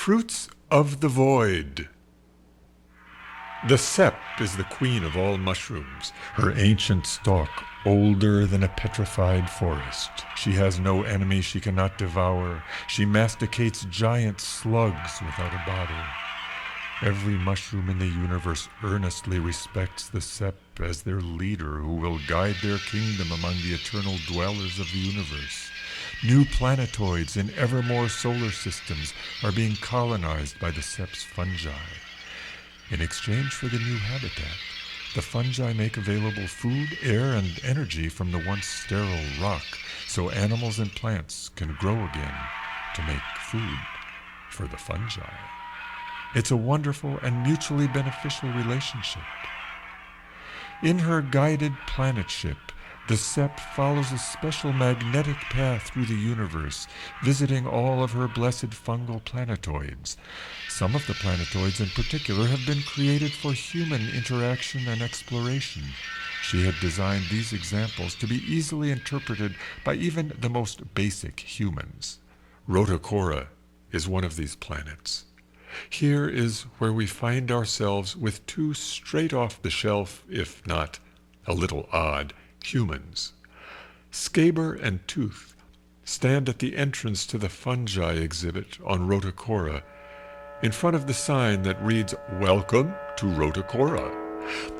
Fruits of the Void. The sep is the queen of all mushrooms, her ancient stalk older than a petrified forest. She has no enemy she cannot devour. She masticates giant slugs without a bother. Every mushroom in the universe earnestly respects the sep as their leader who will guide their kingdom among the eternal dwellers of the universe. New planetoids in ever more solar systems are being colonized by the sep's fungi. In exchange for the new habitat, the fungi make available food, air, and energy from the once sterile rock so animals and plants can grow again to make food for the fungi. It's a wonderful and mutually beneficial relationship. In her guided planet ship, the sep follows a special magnetic path through the universe, visiting all of her blessed fungal planetoids. Some of the planetoids in particular have been created for human interaction and exploration. She had designed these examples to be easily interpreted by even the most basic humans. Rotocora is one of these planets. Here is where we find ourselves with two straight-off-the-shelf, if not a little odd, humans. Scaber and Tooth stand at the entrance to the fungi exhibit on Rotocora, in front of the sign that reads, "Welcome to Rotocora."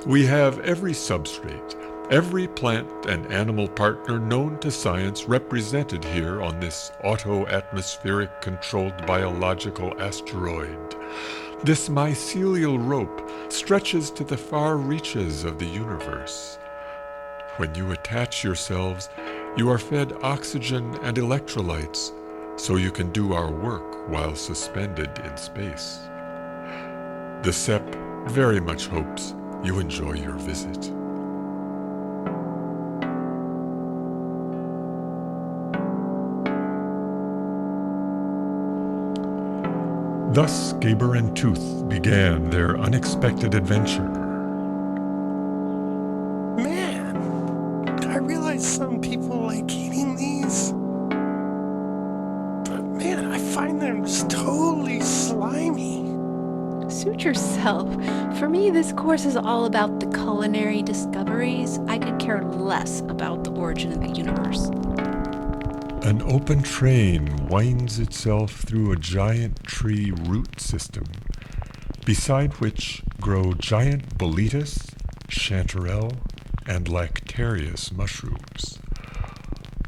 We have every substrate, every plant and animal partner known to science represented here on this auto-atmospheric controlled biological asteroid. This mycelial rope stretches to the far reaches of the universe. When you attach yourselves, you are fed oxygen and electrolytes, so you can do our work while suspended in space. The sep very much hopes you enjoy your visit. Thus Scaber and Tooth began their unexpected adventure. Some people like eating these, but man, I find them just totally slimy. Suit yourself. For me, this course is all about the culinary discoveries. I could care less about the origin of the universe. An open train winds itself through a giant tree root system, beside which grow giant boletus, chanterelle, and lactarius mushrooms.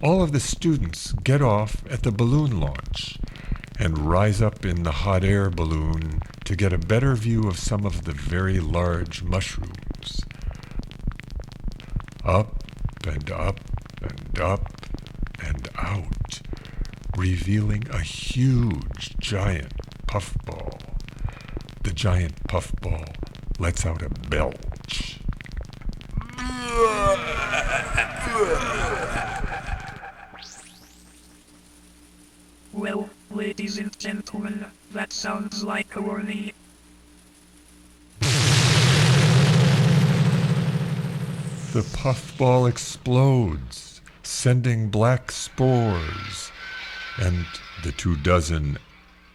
All of the students get off at the balloon launch and rise up in the hot air balloon to get a better view of some of the very large mushrooms. Up and up and up and out, revealing a huge giant puffball. The giant puffball lets out a belch. Well, ladies and gentlemen, that sounds like a warning. The puffball explodes, sending black spores, and the 24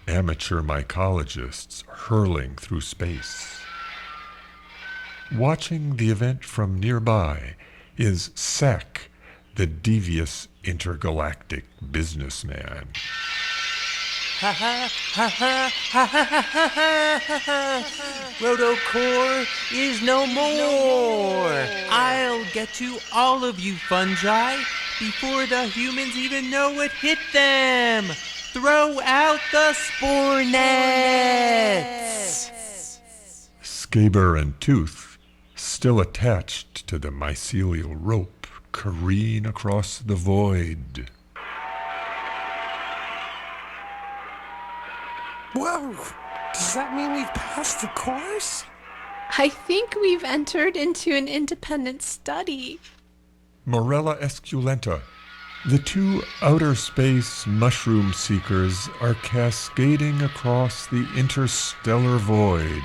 amateur mycologists hurling through space. Watching the event from nearby is Sack, the devious intergalactic businessman. Ha ha ha ha ha ha ha ha! Rotocore is no more! I'll get to all of you fungi before the humans even know what hit them! Throw out the spore nets! Scaber and Tooth, still attached to the mycelial rope, careen across the void. Whoa! Does that mean we've passed the course? I think we've entered into an independent study. Morella esculenta. The two outer space mushroom seekers are cascading across the interstellar void,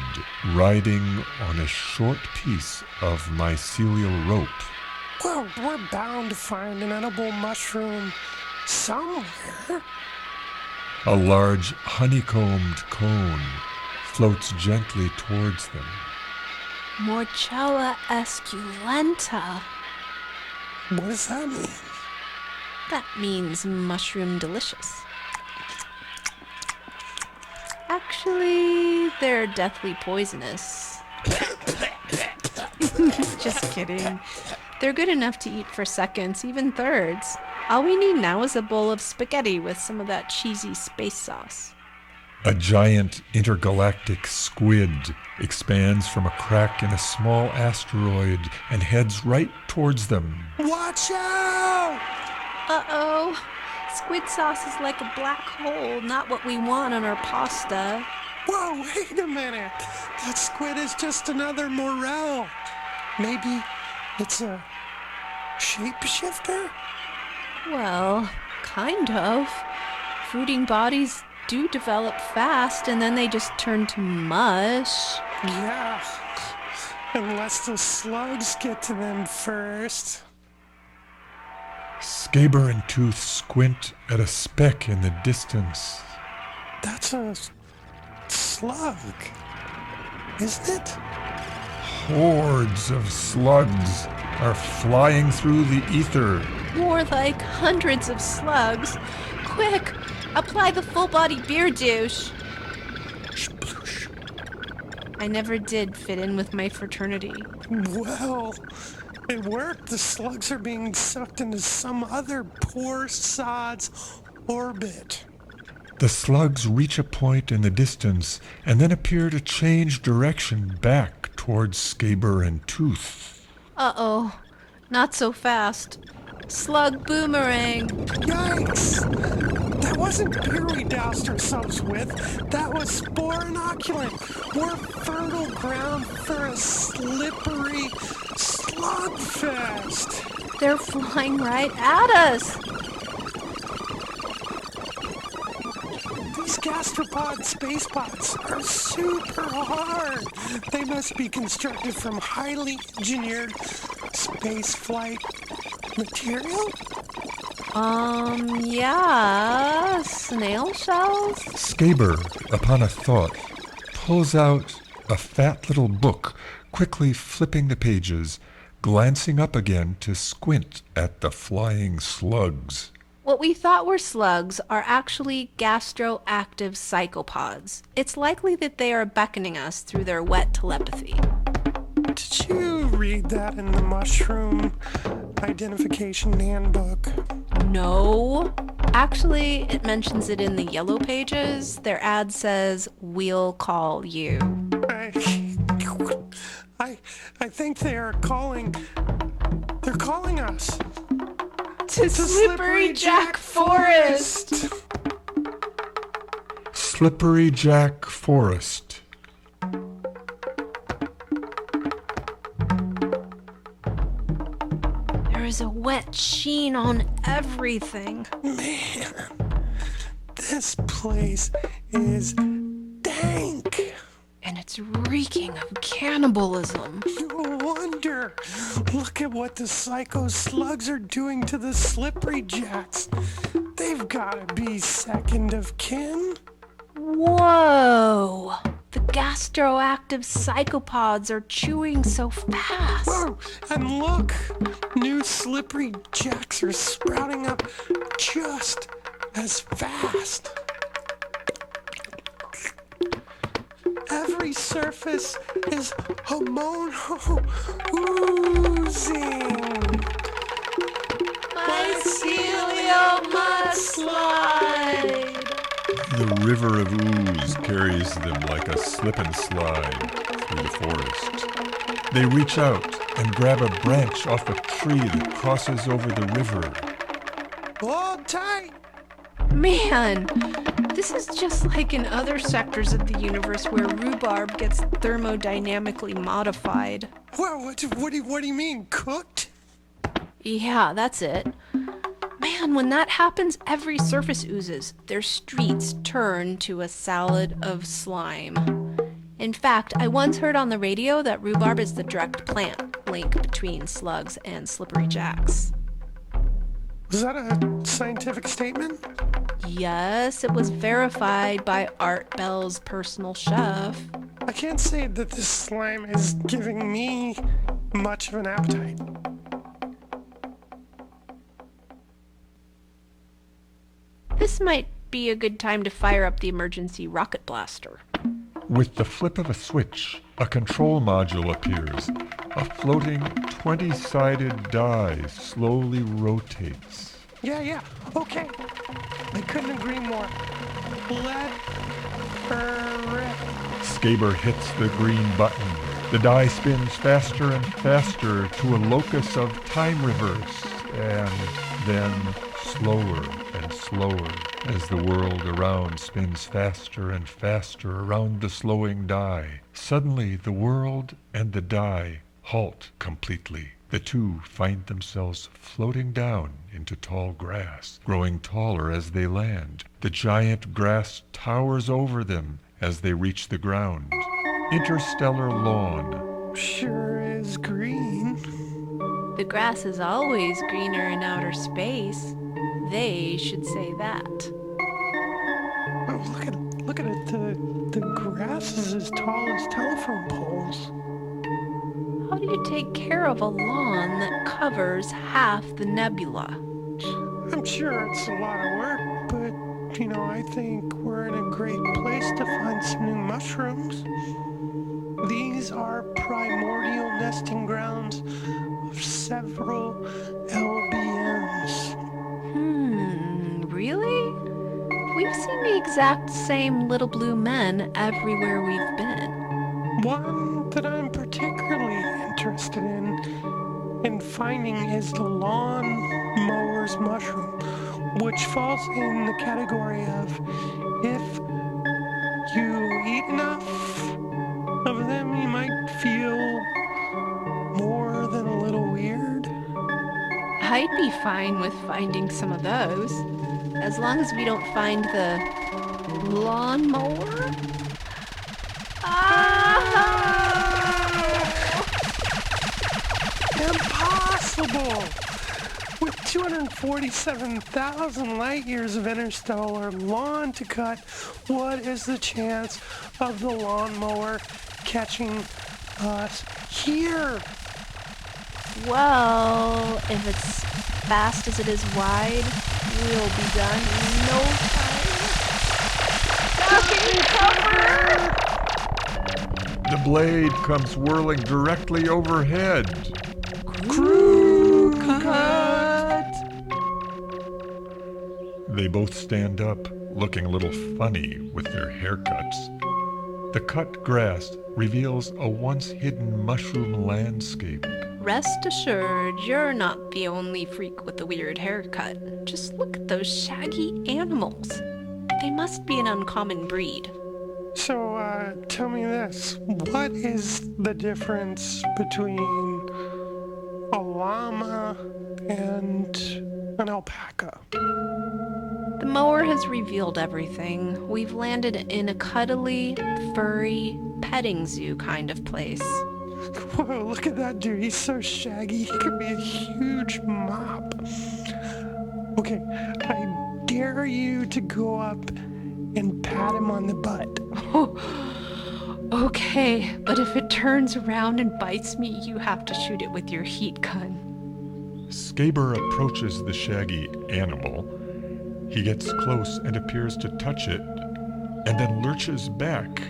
riding on a short piece of mycelial rope. Well, we're bound to find an edible mushroom somewhere. A large honeycombed cone floats gently towards them. Morchella esculenta. What does that mean? That means mushroom delicious. Actually, they're deathly poisonous. Just kidding. They're good enough to eat for seconds, even thirds. All we need now is a bowl of spaghetti with some of that cheesy space sauce. A giant intergalactic squid expands from a crack in a small asteroid and heads right towards them. Watch out! Uh-oh. Squid sauce is like a black hole, not what we want on our pasta. Whoa, wait a minute. That squid is just another morel. Maybe it's a shapeshifter? Well, kind of. Fruiting bodies do develop fast, and then they just turn to mush. Yeah. Unless the slugs get to them first. Scaber and Tooth squint at a speck in the distance. That's a slug, isn't it? Hordes of slugs are flying through the ether. More like hundreds of slugs. Quick, apply the full-body beer douche. Sploosh. I never did fit in with my fraternity. Well, it worked. The slugs are being sucked into some other poor sod's orbit. The slugs reach a point in the distance and then appear to change direction back towards Scaber and Tooth. Uh-oh, not so fast. Slug boomerang. Yikes! That wasn't beer we doused ourselves with. That was spore inoculant. More fertile ground for a slippery slugfest. They're flying right at us. These gastropod space pods are super hard. They must be constructed from highly engineered space flight material? Yeah, snail shells? Scaber, upon a thought, pulls out a fat little book, quickly flipping the pages, glancing up again to squint at the flying slugs. What we thought were slugs are actually gastroactive psychopods. It's likely that they are beckoning us through their wet telepathy. Did you read that in the mushroom identification handbook? No. Actually, it mentions it in the yellow pages. Their ad says, "We'll call you." I think they're calling us. To Slippery Jack Forest! Slippery Jack Forest. There is a wet sheen on everything. Man, this place is dank. And it's reeking of cannibalism. No wonder. Look at what the psycho slugs are doing to the slippery jacks. They've got to be second of kin. Whoa! The gastroactive psychopods are chewing so fast. Whoa, and look, new slippery jacks are sprouting up just as fast. Every surface is homono oozing. Mycelial mudslide. The river of ooze carries them like a slip and slide through the forest. They reach out and grab a branch off a tree that crosses over the river. Hold tight. Man, this is just like in other sectors of the universe where rhubarb gets thermodynamically modified. Whoa, what do you mean, cooked? Yeah, that's it. Man, when that happens, every surface oozes. Their streets turn to a salad of slime. In fact, I once heard on the radio that rhubarb is the direct plant link between slugs and slippery jacks. Was that a scientific statement? Yes, it was verified by Art Bell's personal chef. I can't say that this slime is giving me much of an appetite. This might be a good time to fire up the emergency rocket blaster. With the flip of a switch, a control module appears. A floating 20-sided die slowly rotates. Yeah, okay. I couldn't agree more. Let her rip. Skaber hits the green button. The die spins faster and faster to a locus of time reverse, and then slower and slower as the world around spins faster and faster around the slowing die. Suddenly, the world and the die halt completely. The two find themselves floating down into tall grass, growing taller as they land. The giant grass towers over them as they reach the ground. Interstellar lawn. Sure is green. The grass is always greener in outer space. They should say that. Oh, look at it. The grass is as tall as telephone poles. How do you take care of a lawn that covers half the nebula? I'm sure it's a lot of work, but, I think we're in a great place to find some new mushrooms. These are primordial nesting grounds of several LBMs. Really? We've seen the exact same little blue men everywhere we've been. One that I'm particularly interested in finding is the lawn mower's mushroom, which falls in the category of if you eat enough of them, you might feel more than a little weird. I'd be fine with finding some of those, as long as we don't find the lawnmower. Impossible! With 247,000 light years of interstellar lawn to cut, what is the chance of the lawnmower catching us here? Well, if it's fast as it is wide, we'll be done in no time. Ducking cover! The blade comes whirling directly overhead. Crew cut! They both stand up, looking a little funny with their haircuts. The cut grass reveals a once hidden mushroom landscape. Rest assured, you're not the only freak with the weird haircut. Just look at those shaggy animals. They must be an uncommon breed. So, tell me this. What is the difference between a llama and an alpaca? The mower has revealed everything. We've landed in a cuddly, furry, petting zoo kind of place. Whoa, look at that dude. He's so shaggy. He could be a huge mop. Okay, I dare you to go up and pat him on the butt. Okay, but if it turns around and bites me, you have to shoot it with your heat gun. Skaber approaches the shaggy animal. He gets close and appears to touch it, and then lurches back.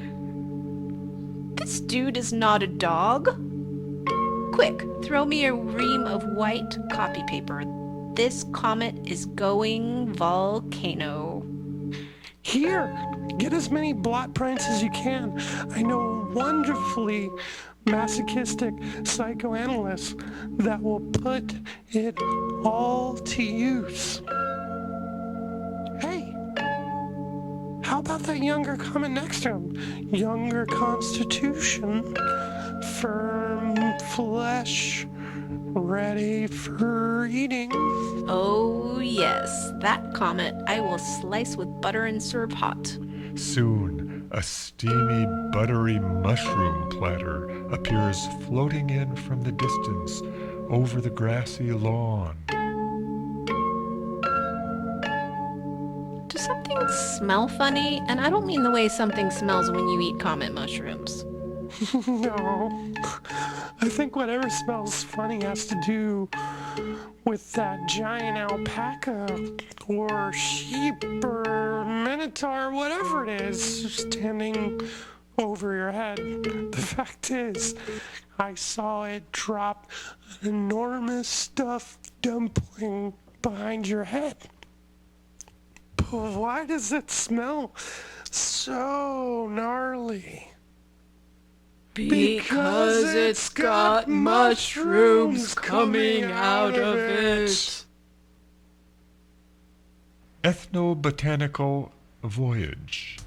This dude is not a dog. Quick, throw me a ream of white copy paper. This comet is going volcano. Here, get as many blot prints as you can. I know a wonderfully masochistic psychoanalyst that will put it all to use. Hey, how about that younger comet next to him? Younger constitution, firm flesh, ready for eating. Oh yes, that comet I will slice with butter and serve hot. Soon, a steamy, buttery mushroom platter appears floating in from the distance over the grassy lawn. Do some smell funny, and I don't mean the way something smells when you eat comet mushrooms. No. I think whatever smells funny has to do with that giant alpaca or sheep or minotaur, whatever it is, standing over your head. The fact is, I saw it drop an enormous stuffed dumpling behind your head. But why does it smell so gnarly? Because it's got mushrooms coming out of it. Ethnobotanical voyage.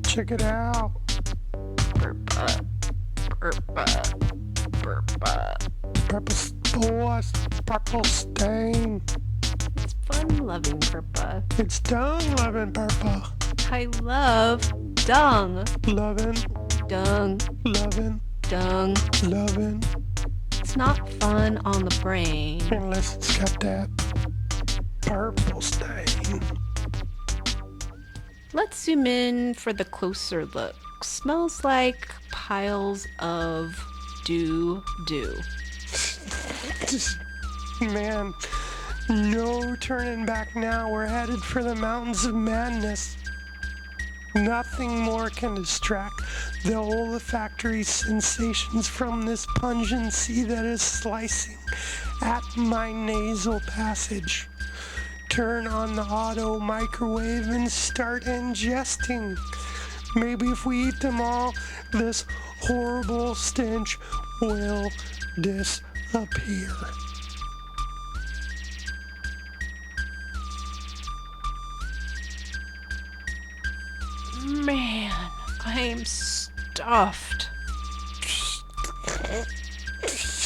Check it out. Burpa, burpa, burpa. Purple stain. It's fun-loving burpa. It's dung-loving purple. I love dung. Loving, Dung, loving, dung. loving. It's not fun on the brain. Unless it's got that purple stain. Let's zoom in for the closer look. Smells like piles of doo-doo. Just, man, no turning back now. We're headed for the mountains of madness. Nothing more can distract the olfactory sensations from this pungency that is slicing at my nasal passage. Turn on the auto microwave and start ingesting. Maybe if we eat them all, this horrible stench will disappear. Man, I am stuffed.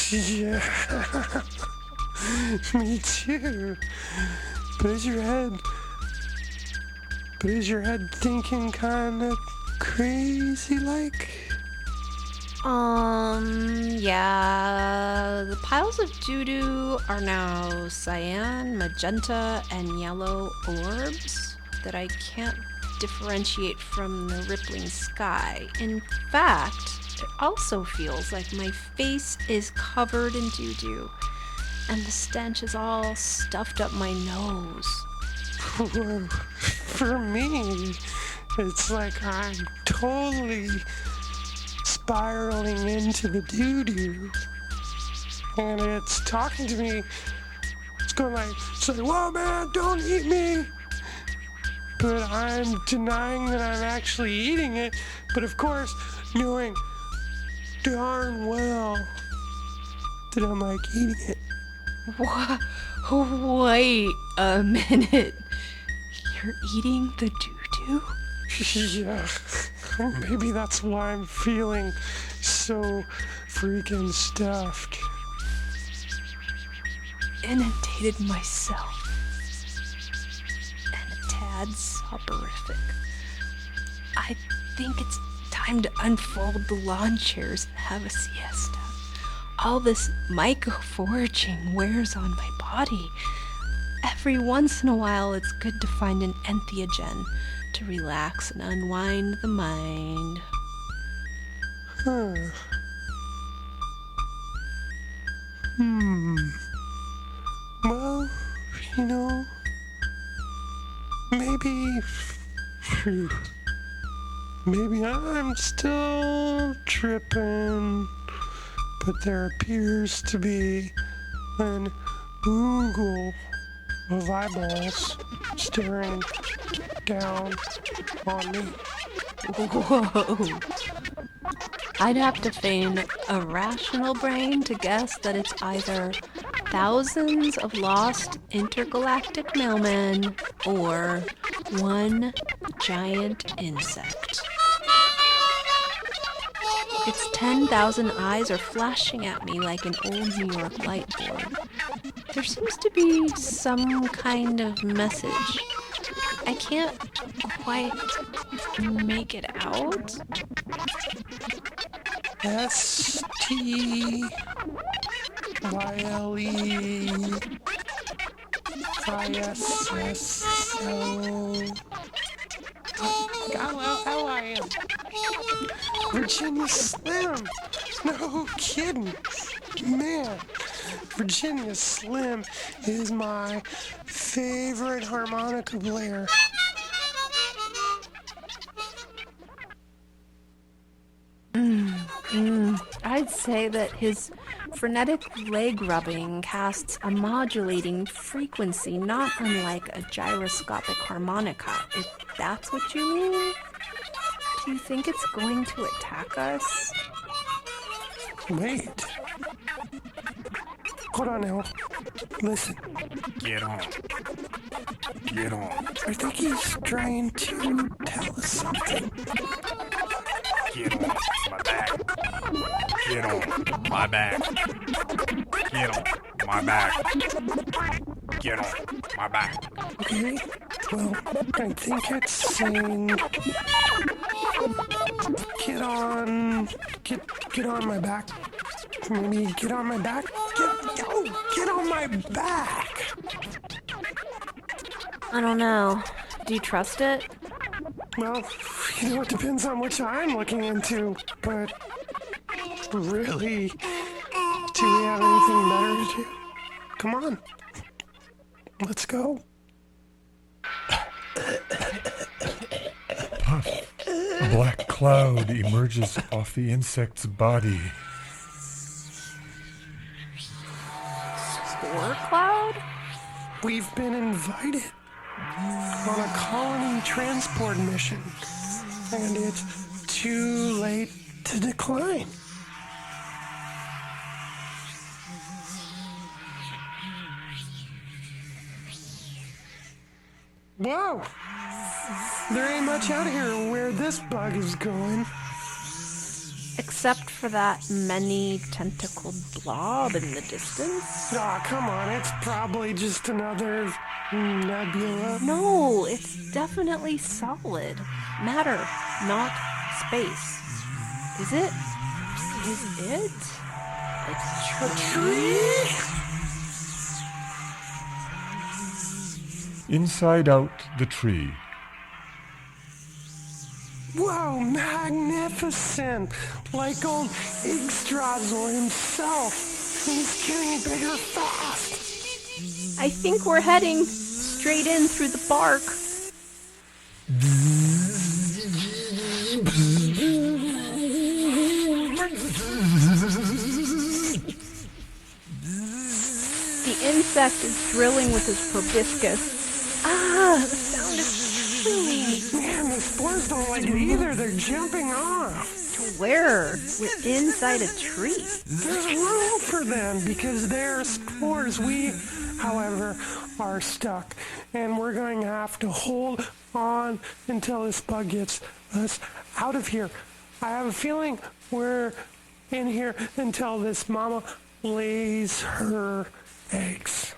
Yeah, me too. But is your head thinking kind of crazy like? Yeah, the piles of doo-doo are now cyan, magenta, and yellow orbs that I can't differentiate from the rippling sky. In fact, it also feels like my face is covered in doo-doo, and the stench is all stuffed up my nose. For me, it's like I'm totally spiraling into the doo-doo, and it's talking to me. It's going like, whoa man, don't eat me. But I'm denying that I'm actually eating it, but of course, knowing darn well that I'm like eating it. What? Wait a minute. You're eating the doo-doo? Yeah, maybe that's why I'm feeling so freaking stuffed. Inundated myself. And a tad soporific. I think it's time to unfold the lawn chairs and have a siesta. All this myco-foraging wears on my body. Every once in a while, it's good to find an entheogen to relax and unwind the mind. Huh. Well, you know, maybe I'm still tripping, but there appears to be an oogle of eyeballs staring down on me. Whoa. I'd have to feign a rational brain to guess that it's either thousands of lost intergalactic mailmen or one giant insect. Its 10,000 eyes are flashing at me like an old New York light board. There seems to be some kind of message. I can't quite make it out. STYLE F-I-S-S-O-L-L-I-M. Virginia Slim. No kidding. Man, Virginia Slim is my favorite harmonica player. I'd say that his frenetic leg rubbing casts a modulating frequency not unlike a gyroscopic harmonica, if that's what you mean. Do you think it's going to attack us? Wait. Hold on now. Listen. Get on. Get on. I think he's trying to tell us something. Get on my back. Get on my back. Get on my back. Get on my back. Okay. Well, I think it's saying get on my back. Maybe get on my back. Get on my back. I don't know. Do you trust it? Well, you know, it depends on which I'm looking into, but really, do we have anything better to do? Come on. Let's go. Puff. A black cloud emerges off the insect's body. Spore cloud? We've been invited on a colony transport mission, and it's too late to decline. Whoa! There ain't much out here where this bug is going. Except for that many-tentacled blob in the distance. Aw, come on, it's probably just another nebula. No, it's definitely solid. Matter, not space. Is it? Is it? A tree? Inside out the tree. Whoa, magnificent! Like old Yggdrasil himself. He's getting bigger fast. I think we're heading straight in through the bark. The insect is drilling with his proboscis. Ah, the sound is chilling. Man, the spores don't like it either. They're jumping off. Where? We're inside a tree. There's room for them because they're spores. We, however, are stuck. And we're going to have to hold on until this bug gets us out of here. I have a feeling we're in here until this mama lays her eggs.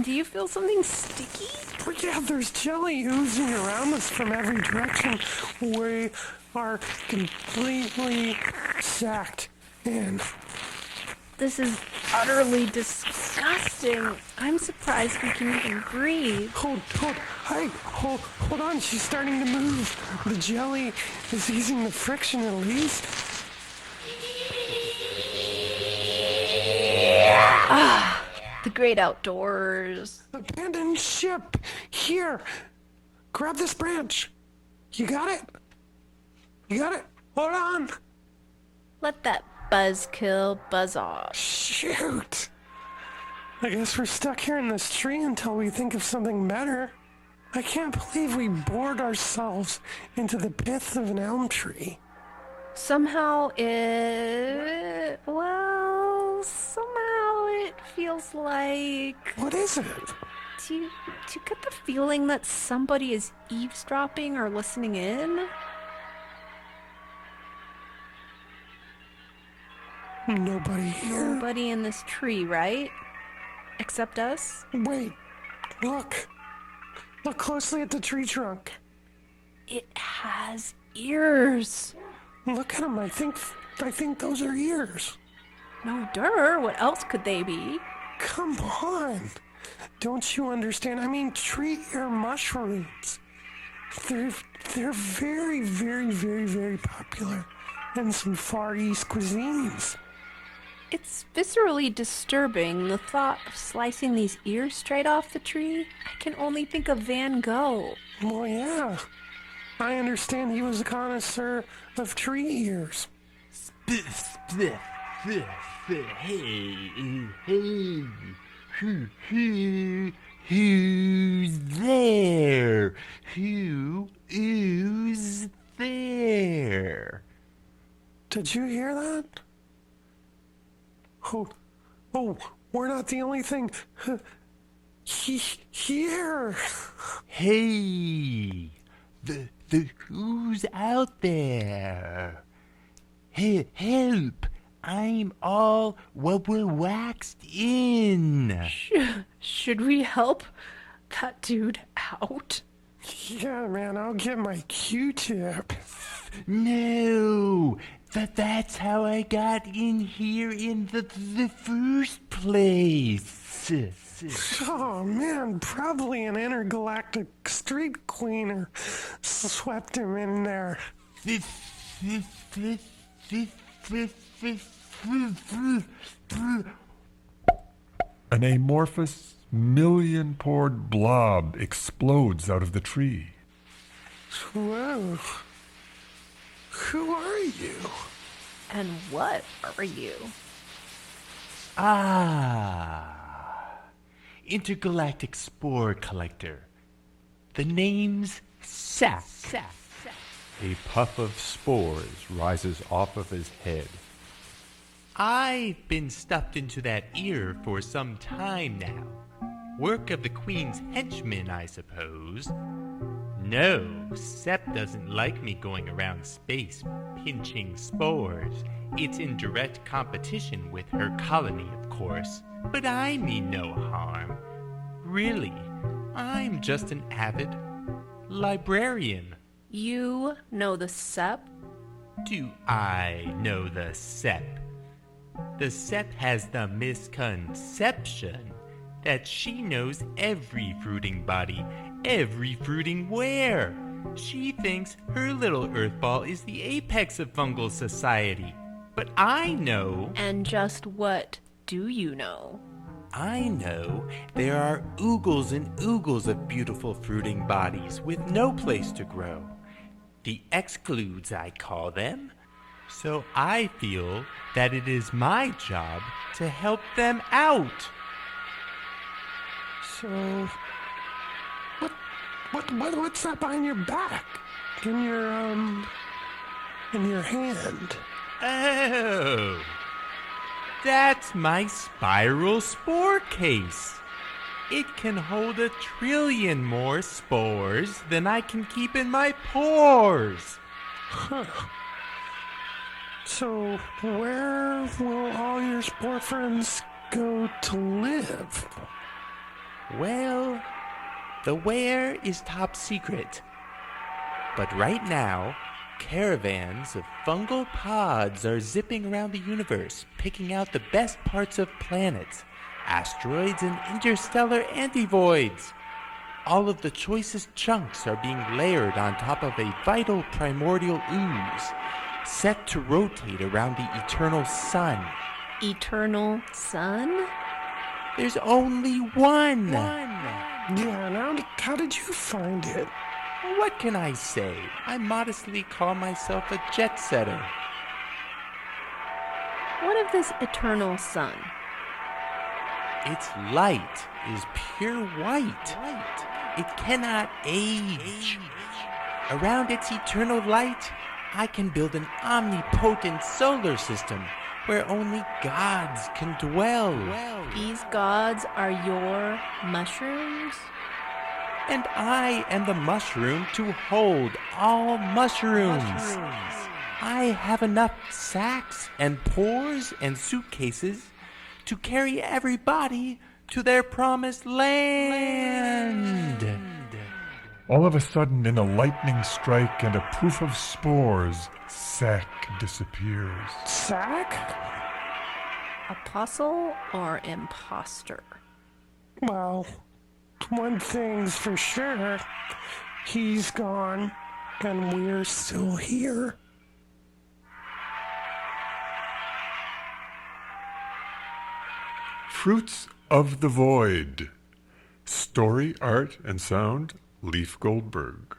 Do you feel something sticky? But yeah, there's jelly oozing around us from every direction. We are completely sacked in. This is utterly disgusting. I'm surprised we can even breathe. Hold on, she's starting to move. The jelly is easing the friction at least. The great outdoors. Abandoned ship. Here, grab this branch. You got it? You got it? Hold on. Let that buzzkill buzz off. Shoot. I guess we're stuck here in this tree until we think of something better. I can't believe we bored ourselves into the pith of an elm tree. Somehow it feels like... What is it? Do you get the feeling that somebody is eavesdropping or listening in? Nobody here. Nobody in this tree, right? Except us? Wait, look. Look closely at the tree trunk. It has ears. Look at them. I think those are ears. No, what else could they be? Come on. Don't you understand? I mean, tree ear mushrooms. They're, they're very, very, very, very popular in some Far East cuisines. It's viscerally disturbing, the thought of slicing these ears straight off the tree. I can only think of Van Gogh. Well, yeah. I understand he was a connoisseur of tree ears. Hey, who's there? Who's there? Did you hear that? Oh, we're not the only thing here. Hey, the who's out there? Hey, help! I'm all waxed in. Should we help that dude out? Yeah, man, I'll get my Q-tip. No, that's how I got in here in the first place. Oh, man, probably an intergalactic street cleaner swept him in there. An amorphous, million-pored blob explodes out of the tree. Whoa. Who are you? And what are you? Intergalactic spore collector. The name's Sack. A puff of spores rises off of his head. I've been stuffed into that ear for some time now. Work of the Queen's henchmen, I suppose. No, Sep doesn't like me going around space pinching spores. It's in direct competition with her colony, of course. But I mean no harm. Really, I'm just an avid librarian. You know the Sep? Do I know the Sep? The Sep has the misconception that she knows every fruiting body, every fruiting where. She thinks her little earthball is the apex of fungal society. But I know... And just what do you know? I know there are oogles and oogles of beautiful fruiting bodies with no place to grow. The excludes, I call them. So I feel that it is my job to help them out. So, what's that behind your back? In your hand? Oh, that's my spiral spore case. It can hold 1 trillion more spores than I can keep in my pores. Huh. So, where will all your spore friends go to live? Well, the where is top secret. But right now, caravans of fungal pods are zipping around the universe, picking out the best parts of planets, asteroids and interstellar antivoids. All of the choicest chunks are being layered on top of a vital primordial ooze, set to rotate around the eternal sun. Eternal sun? There's only one. Yeah, now how did you find it? What can I say? I modestly call myself a jet setter. What of this eternal sun? Its light is pure white. It cannot age. Around its eternal light, I can build an omnipotent solar system where only gods can dwell. These gods are your mushrooms? And I am the mushroom to hold all mushrooms. I have enough sacks and pores and suitcases to carry everybody to their promised land. All of a sudden, in a lightning strike and a poof of spores, Sack disappears. Sack? Apostle or imposter? Well, one thing's for sure. He's gone, and we're still here. Fruits of the Void. Story, art, and sound, Leif Goldberg.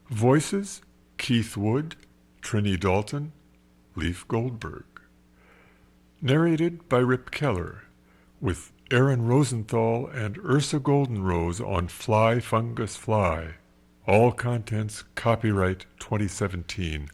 Voices, Keith Wood, Trini Dalton, Leif Goldberg. Narrated by Rip Keller, with Aaron Rosenthal and Ursa Goldenrose on Fly Fungus Fly. All contents copyright 2017.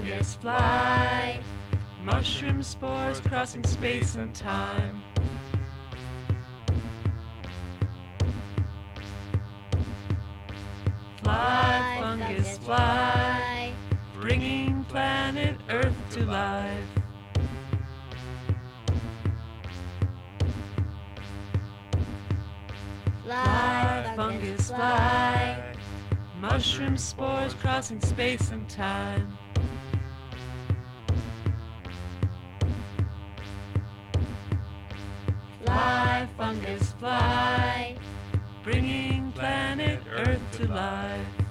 fungus, fly. Mushroom spores crossing space and time. Fly, fungus, fly, bringing planet Earth to life. Fly, fungus, fly, mushroom spores crossing space and time. Fly, fungus, fly, bringing planet Earth to life.